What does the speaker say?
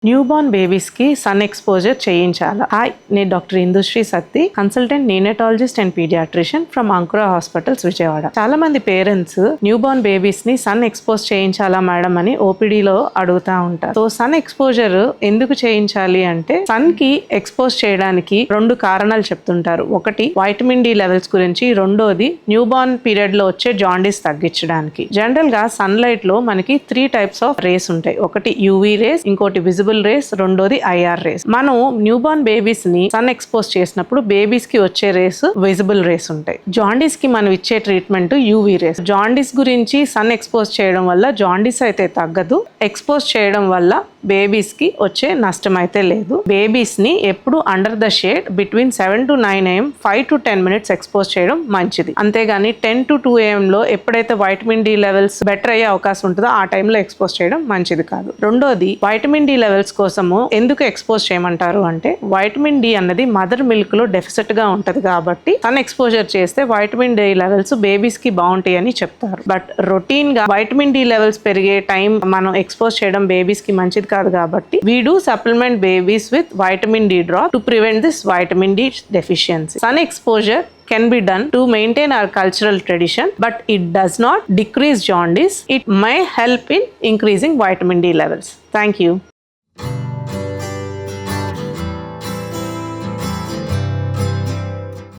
Newborn babies కి sun exposure చేయించాలా? Hi, నేను doctor Indushree Satti, consultant neonatologist and paediatrician from Ankura hospitals Vijayawada. చాలా మంది పేరెంట్స్ న్యూబార్న్ బేబీస్ ని సన్ ఎక్స్పోజ్ చేయించాలా మేడం అని ఓపీడీలో అడుగుతా ఉంటారు. సో సన్ ఎక్స్పోజర్ ఎందుకు చేయించాలి అంటే, సన్ కి ఎక్స్పోజ్ చేయడానికి రెండు కారణాలు చెప్తుంటారు. ఒకటి వైటమిన్ డి లెవెల్స్ గురించి, రెండోది న్యూబార్న్ పీరియడ్ లో వచ్చే జాండీస్ తగ్గించడానికి. జనరల్ గా సన్ లైట్ లో మనకి 3 టైప్స్ ఆఫ్ రేస్ ఉంటాయి. ఒకటి యూవీ రేస్, ఇంకోటి విజిబుల్ రేస్, రెండోది ఐఆర్ రేస్. మనం న్యూబార్న్ బేబీస్ ని సన్ ఎక్స్పోజ్ చేసినప్పుడు బేబీస్ కి వచ్చే రేస్ విజిబుల్ రేస్ ఉంటాయి. జాండీస్ కి మనం ఇచ్చే ట్రీట్మెంట్ యూవీ రేస్. జాండీస్ గురించి సన్ ఎక్స్పోజ్ చేయడం వల్ల జాండీస్ అయితే తగ్గదు, ఎక్స్పోజ్ చేయడం వల్ల బేబీస్ కి వచ్చే నష్టం అయితే లేదు. బేబీస్ ని ఎప్పుడు under the shade between 7 to 9 AM 5 to 10 minutes expose చేయడం మంచిది. అంతేగాని 10 to 2 AM లో ఎప్పుడైతే వైటమిన్ డి లెవెల్స్ బెటర్ అయ్యే అవకాశం ఉంటుందో ఆ టైంలో ఎక్స్పోజ్ చేయడం మంచిది కాదు. రెండోది, వైటమిన్ డి లెవెల్స్ కోసము ఎందుకు ఎక్స్పోజ్ చేయమంటారు అంటే, వైటమిన్ డి అన్నది మదర్ మిల్క్ లో డెఫిసిట్ గా ఉంటది కాబట్టి సన్ ఎక్స్పోజర్ చేస్తే వైటమిన్ డి లెవెల్స్ బేబీస్ కి బాగుంటాయి అని చెప్తారు. బట్ రొటీన్ గా వైటమిన్ డి లెవెల్స్ పెరిగే టైం మనం ఎక్స్పోజ్ చేయడం బేబీస్ కి మంచిది కాదు కాబట్టి we do supplement babies with vitamin D drop to prevent this vitamin D deficiency. Sun exposure can be done to maintain our cultural tradition, but it does not decrease jaundice. It may help in increasing vitamin D levels. Thank you.